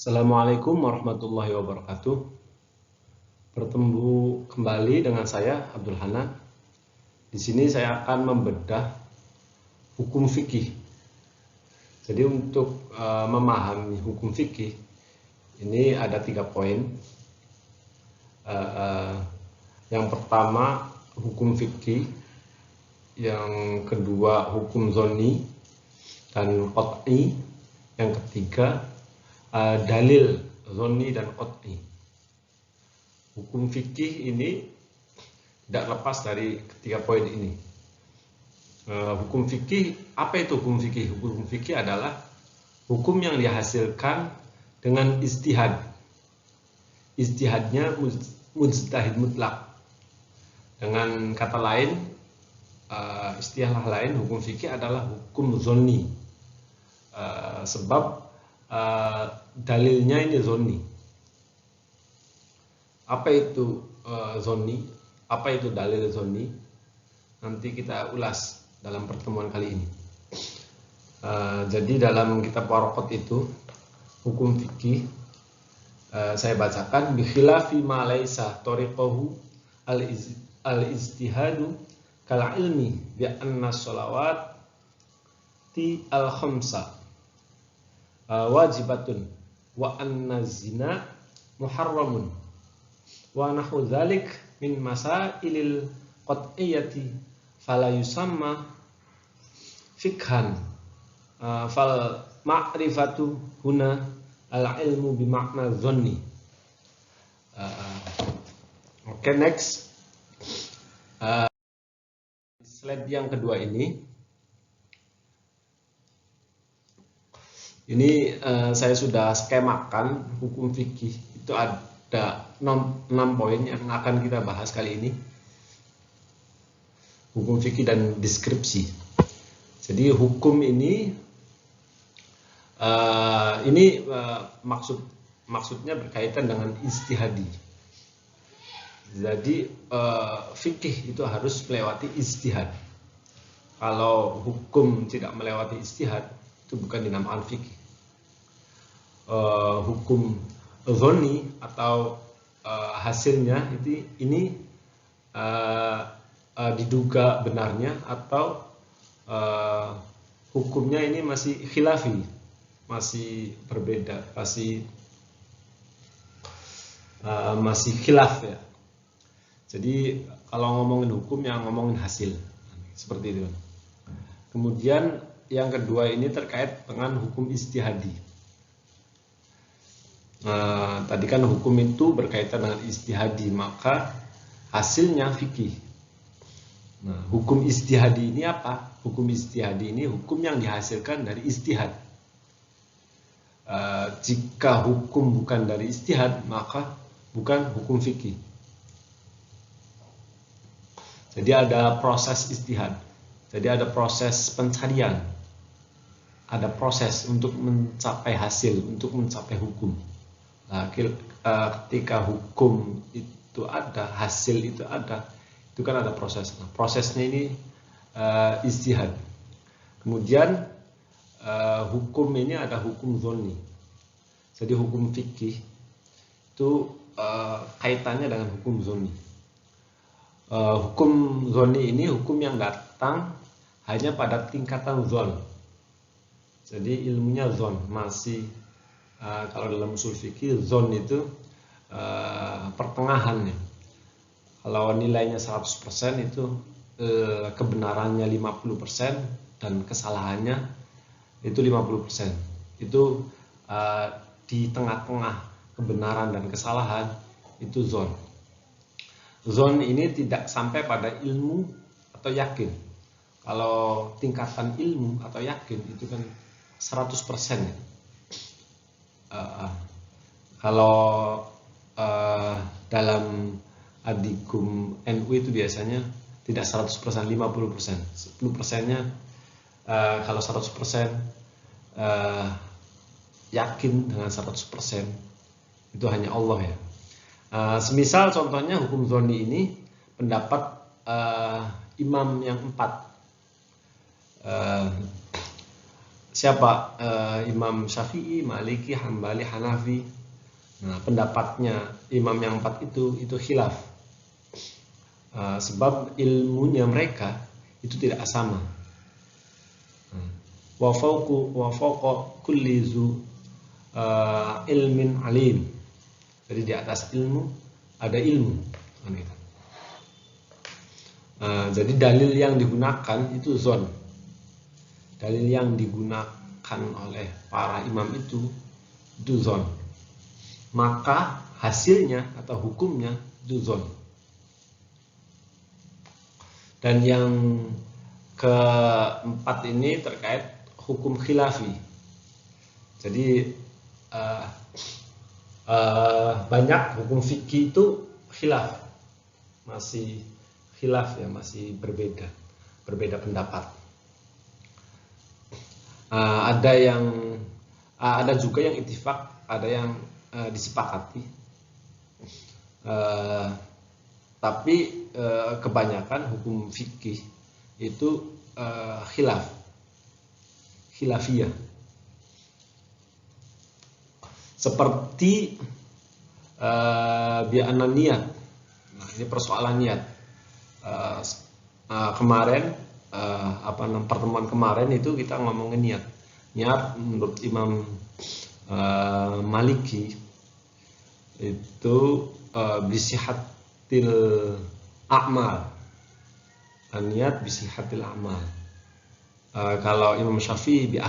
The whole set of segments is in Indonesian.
Assalamualaikum warahmatullahi wabarakatuh. Bertemu kembali dengan saya Abdul Hanan. Di sini saya akan membedah hukum fikih. Jadi untuk memahami hukum fikih ini ada 3 poin. Yang pertama hukum fikih, yang kedua hukum zonni dan qat'i, yang ketiga dalil zonni dan qat'i. Hukum fikih ini tidak lepas dari ketiga poin ini. Hukum fikih, apa itu hukum fikih? Hukum fikih adalah hukum yang dihasilkan dengan ijtihad. Ijtihadnya mujtahid mutlak. Dengan kata lain, istilah lain, hukum fikih adalah hukum zonni. Sebab dalilnya ini zonni. Apa itu zonni? Apa itu dalil zonni? Nanti kita ulas dalam pertemuan kali ini. Jadi dalam kitab Waraqat itu hukum fikih saya bacakan bi khilafi ma laisa tariqahu al-ijtihadu kal ilmi bi anna sholawati al-khamsa wajibatun wa anna zina muharramun wa nahu dzalik min masailil qat'iyyati fala yusamma fikhan fal ma'rifatu huna al ilmu bi makna zonni. Oke, next. Slide yang kedua ini saya sudah skemakan hukum fikih. Itu ada 6 poin yang akan kita bahas kali ini. Hukum fikih dan deskripsi. Jadi hukum ini maksudnya berkaitan dengan ijtihadi. Jadi fikih itu harus melewati ijtihad. Kalau hukum tidak melewati ijtihad, itu bukan dinamakan fikih. Hukum zonni atau hasilnya ini diduga benarnya atau hukumnya ini masih khilafi, masih berbeda, masih khilaf ya. Jadi kalau ngomongin hukum yang ngomongin hasil seperti itu. Kemudian yang kedua ini terkait dengan hukum ijtihadi. Tadi kan hukum itu berkaitan dengan ijtihadi, maka hasilnya fikih. Nah, hukum ijtihadi ini apa? Hukum ijtihadi ini hukum yang dihasilkan dari ijtihad. Jika hukum bukan dari ijtihad, maka bukan hukum fikih. Jadi ada proses ijtihad. Jadi ada proses pencarian. Ada proses untuk mencapai hasil, untuk mencapai hukum. Nah, ketika hukum itu ada, hasil itu ada, itu kan ada proses. Nah, prosesnya ini ijtihad. Kemudian hukum ini ada hukum zonni. Jadi hukum fikih itu kaitannya dengan hukum zonni. Hukum zonni ini hukum yang datang hanya pada tingkatan zon. Jadi ilmunya zon, masih kalau dalam usul fikih zon itu pertengahannya. Kalau nilainya 100% itu kebenarannya 50% dan kesalahannya itu 50%. Itu di tengah-tengah kebenaran dan kesalahan itu zon. Zon ini tidak sampai pada ilmu atau yakin. Kalau tingkatan ilmu atau yakin itu kan 100%. Kalau dalam adikum NU itu biasanya tidak 100%, 50%. 10%-nya kalau 100% yakin dengan 100% itu hanya Allah ya. Semisal contohnya hukum zonni ini pendapat imam yang 4. siapa? Imam Syafi'i, Maliki, Hambali, Hanafi. Nah, pendapatnya imam yang 4 itu khilaf. Sebab ilmunya mereka itu tidak sama. Wa fawqa kulli zu ilmin alim. Jadi di atas ilmu ada ilmu. Jadi dalil yang digunakan itu zon. Dalil yang digunakan oleh para imam itu zon. Maka hasilnya atau hukumnya itu zon. Dan yang keempat ini terkait hukum khilafi. Jadi banyak hukum fikih itu khilaf, masih khilaf ya, masih berbeda pendapat. Ada juga yang ittifaq, ada yang disepakati. Tapi kebanyakan hukum fikih itu khilafiyah. Seperti bi'anna niat. Nah, ini persoalan niat. Kemarin pertemuan kemarin itu kita ngomongin niat. Niat menurut Imam Maliki itu bisihatil a'mal. Niat bisihatil a'mal. Kalau Imam Syafi'i bi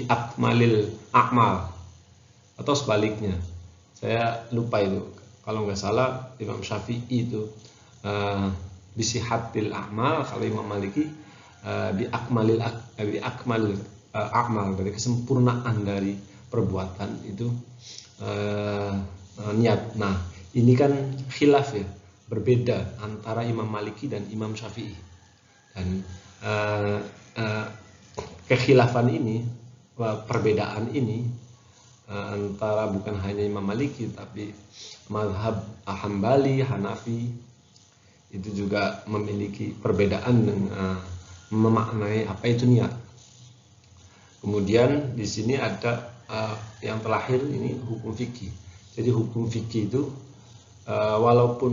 akmalil a'mal, atau sebaliknya. Saya lupa itu. Kalau nggak salah Imam Syafi'i itu bisihatil a'mal, kalau Imam Maliki bi akmalil a'mal, dari kesempurnaan dari perbuatan itu niat. Nah, ini kan khilaf ya, berbeda antara Imam Maliki dan Imam Syafi'i. Dan kekhilafan ini, perbedaan ini antara bukan hanya Imam Maliki tapi mazhab Hambali, Hanafi itu juga memiliki perbedaan dengan memaknai apa itu niat. Kemudian di sini ada yang terakhir ini hukum fikih. Jadi hukum fikih itu walaupun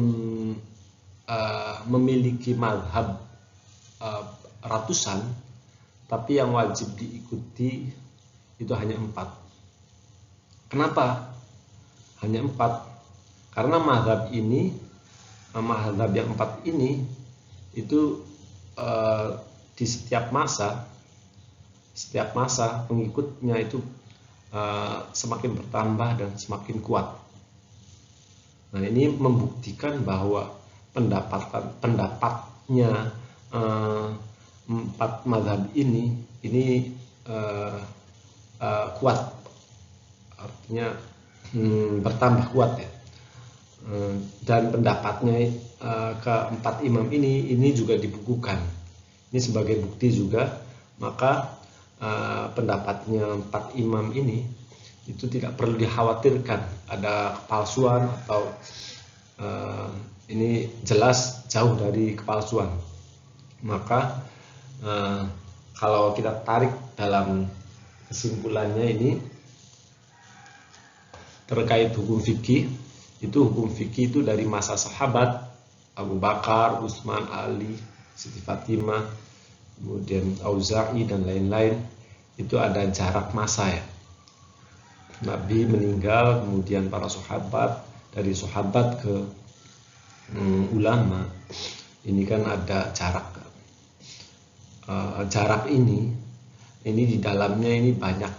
memiliki mazhab ratusan, tapi yang wajib diikuti itu hanya 4. Kenapa hanya 4? Karena mazhab yang 4 ini itu di setiap masa pengikutnya itu semakin bertambah dan semakin kuat. Nah, ini membuktikan bahwa pendapatnya 4 mazhab ini kuat, artinya bertambah kuat ya. Dan pendapatnya keempat imam ini juga dibukukan. Ini sebagai bukti juga, maka pendapatnya 4 imam ini itu tidak perlu dikhawatirkan ada kepalsuan atau ini jelas jauh dari kepalsuan. Maka kalau kita tarik dalam kesimpulannya ini terkait hukum fikih, itu dari masa sahabat Abu Bakar, Utsman, Ali, Siti Fatimah, kemudian Auza'i dan lain-lain. Itu ada jarak masa ya. Nabi meninggal, kemudian para sahabat, dari sahabat ke ulama, ini kan ada jarak. Jarak ini di dalamnya ini banyak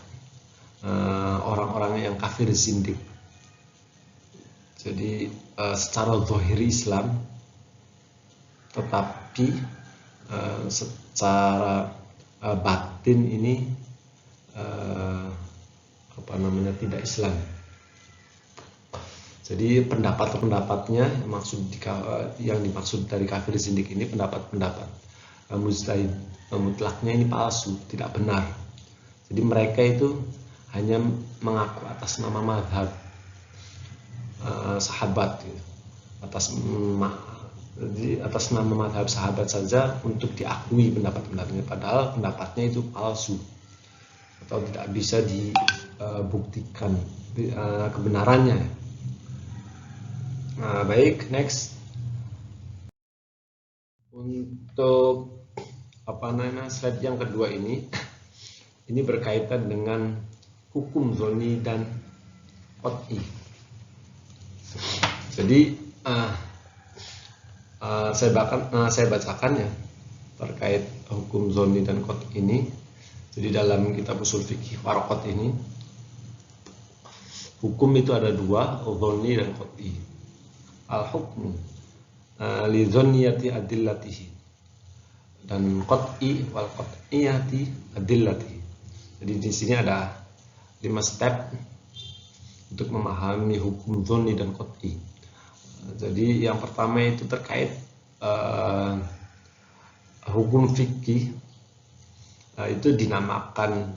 orang-orang yang kafir zindik. Jadi secara zahiri Islam, tetapi secara batin ini tidak Islam. Jadi pendapat-pendapatnya yang dimaksud dari kafir zindik ini pendapat-pendapat mujtahid mutlaknya ini palsu, tidak benar. Jadi mereka itu hanya mengaku atas nama mazhab sahabat, gitu. Atas nama mazhab sahabat saja untuk diakui pendapat-pendapatnya, padahal pendapatnya itu palsu. atau tidak bisa dibuktikan kebenarannya. Nah, baik, next. Untuk slide yang kedua ini berkaitan dengan hukum zoni dan qat'i. Jadi saya bacakan ya terkait hukum zoni dan qat'i ini. Jadi dalam kitab usul fikih Waraqat ini, hukum itu ada dua, zoni dan qat'i. Al-hukmu li zonniyati adillatihi, dan qat'i wal qat'iyati adillatihi. Jadi di sini ada 5 step untuk memahami hukum zonni dan qat'i. Jadi yang pertama itu terkait hukum fikih, itu dinamakan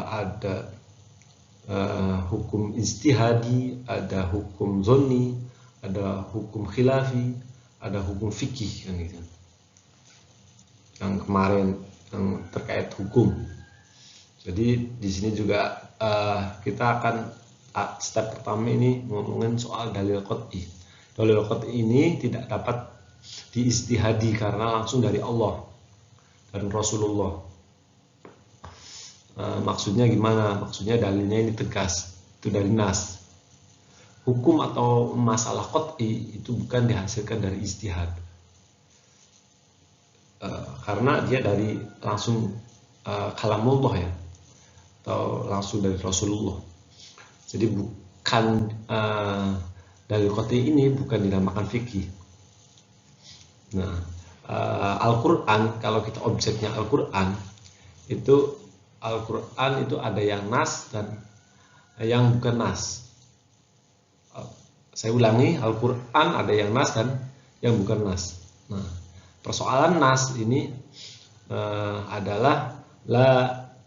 ada hukum ijtihadi, ada hukum zonni, ada hukum khilafi, ada hukum fikih kan gitu. Yang kemarin yang terkait hukum. Jadi di sini juga kita akan step pertama ini ngomongin soal dalil qat'i. Dalil qat'i ini tidak dapat diijtihadi karena langsung dari Allah dan Rasulullah. Maksudnya gimana? Maksudnya dalilnya ini tegas, itu dari nas. Hukum atau masalah qat'i itu bukan dihasilkan dari ijtihad, karena dia dari langsung kalamullah ya, atau langsung dari Rasulullah. Jadi bukan dalil qat'i ini bukan dinamakan fikih. Nah, Al-Quran, kalau kita objeknya Al-Quran itu ada yang nas dan yang bukan nas. Saya ulangi, Al-Quran ada yang nas dan yang bukan nas. Nah, persoalan nas ini adalah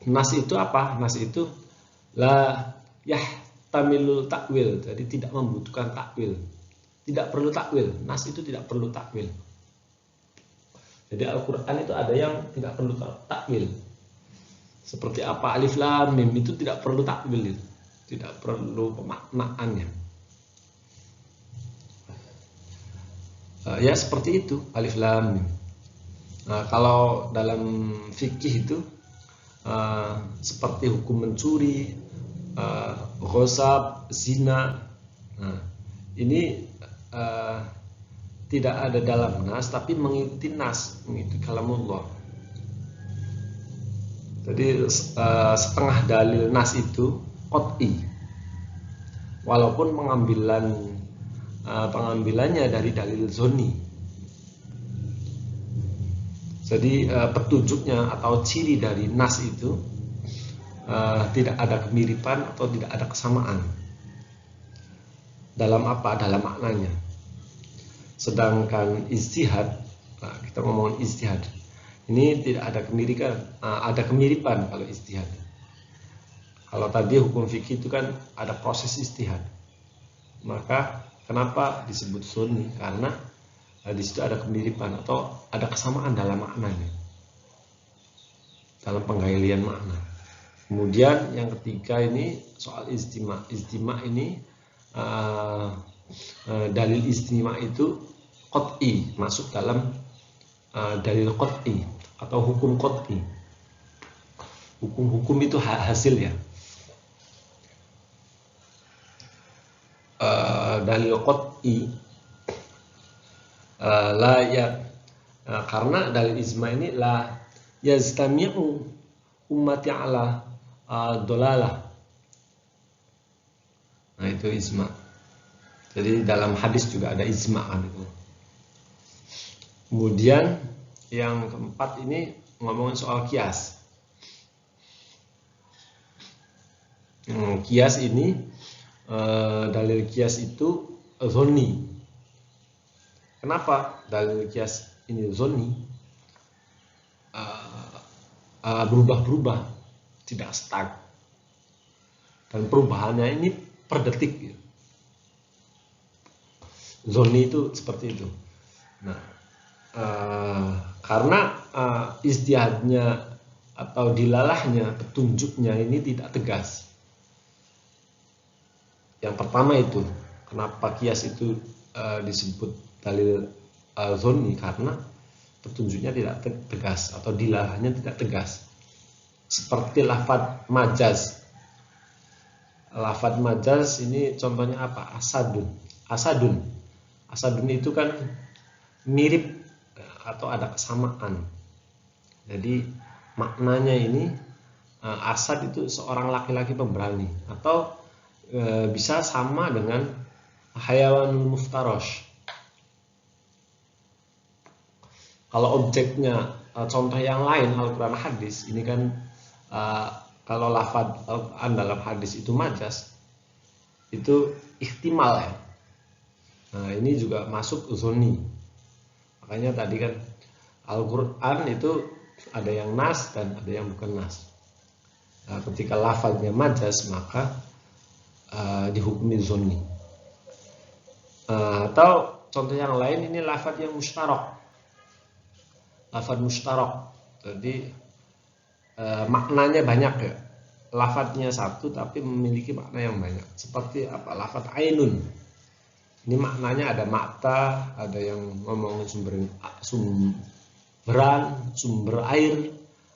nas itu apa? Nas itu la yahtamilul takwil, jadi tidak membutuhkan takwil, tidak perlu takwil. Nas itu tidak perlu takwil. Jadi Al-Quran itu ada yang tidak perlu takwil. Seperti apa alif lam mim itu tidak perlu takwil, itu tidak perlu pemaknaannya. Ya seperti itu alif lam mim. Nah, kalau dalam fikih itu seperti hukum mencuri, ghosab, zina. Nah, ini tidak ada dalam nas tapi mengikuti nas, mengikuti kalamullah. Jadi setengah dalil nas itu qat'i, walaupun pengambilannya dari dalil zonni. Jadi petunjuknya atau ciri dari nas itu tidak ada kemiripan atau tidak ada kesamaan dalam apa? Dalam maknanya. Sedangkan ijtihad, kita ngomong ijtihad, ini tidak ada kemiripan, ada kemiripan kalau ijtihad. Kalau tadi hukum fikih itu kan ada proses ijtihad. Maka kenapa disebut sunni? Karena di situ ada kemiripan atau ada kesamaan dalam maknanya, dalam penggalian makna. Kemudian yang ketiga ini soal ijtima. Ijtima ini dalil ijtima itu qat'i, masuk dalam dalil qat'i atau hukum qat'i. Hukum itu hasil ya. Dalil qat'i karena dalil ijma ini la yaztami'u ummati ala dolalah. Nah itu ijma. Jadi dalam hadis juga ada ijma kan itu. Kemudian yang keempat ini ngomongin soal kias. Kias ini dalil kias itu zonni. Kenapa dalil kias ini zonni? Berubah-berubah, tidak stuck, dan perubahannya ini per detik. Zonni itu seperti itu. Nah, karena ijtihadnya atau dilalahnya petunjuknya ini tidak tegas. Yang pertama itu, kenapa kias itu disebut dalil zonni, karena petunjuknya tidak tegas atau dilalahnya tidak tegas. Seperti lafadz majaz. Lafadz majaz ini contohnya apa? Asadun. Asadun itu kan mirip atau ada kesamaan. Jadi maknanya ini asad itu seorang laki-laki pemberani, atau bisa sama dengan hayawanul muftarosh. Kalau objeknya contoh yang lain Al-Quran hadis, ini kan kalau lafadz Al-Quran dalam hadis itu majas, itu ihtimal ya. Nah ini juga masuk zonni. Makanya tadi kan Al-Quran itu ada yang nas dan ada yang bukan nas. Nah, ketika lafadznya majas maka dihukumi zonni. Atau contoh yang lain, ini lafadz yang mustarok. Lafadz mustarok, jadi maknanya banyak ya. Lafadznya satu tapi memiliki makna yang banyak. Seperti apa? Lafadz ainun. Ini maknanya ada mata, ada yang ngomongin sumber air,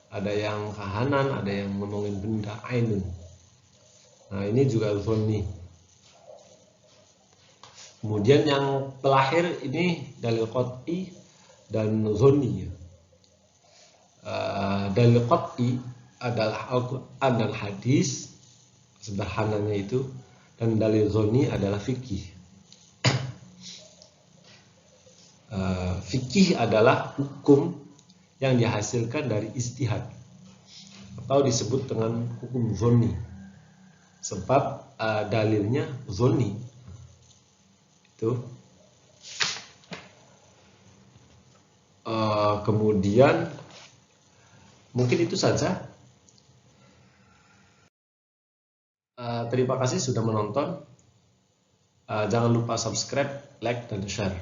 ada yang kahanan, ada yang ngomongin benda ainun. Nah ini juga zonni. Kemudian yang terakhir ini dalil qat'i dan zonni. Dalil qat'i adalah Al-Quran dan hadis sederhananya itu, dan dalil zonni adalah fikih. Fikih adalah hukum yang dihasilkan dari ijtihad atau disebut dengan hukum zonni, sebab dalilnya zonni. Itu kemudian mungkin itu saja. Terima kasih sudah menonton. Jangan lupa subscribe, like, dan share.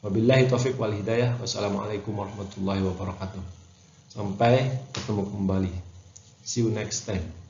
Wabillahi taufiq wal hidayah. Wassalamualaikum warahmatullahi wabarakatuh. Sampai ketemu kembali. See you next time.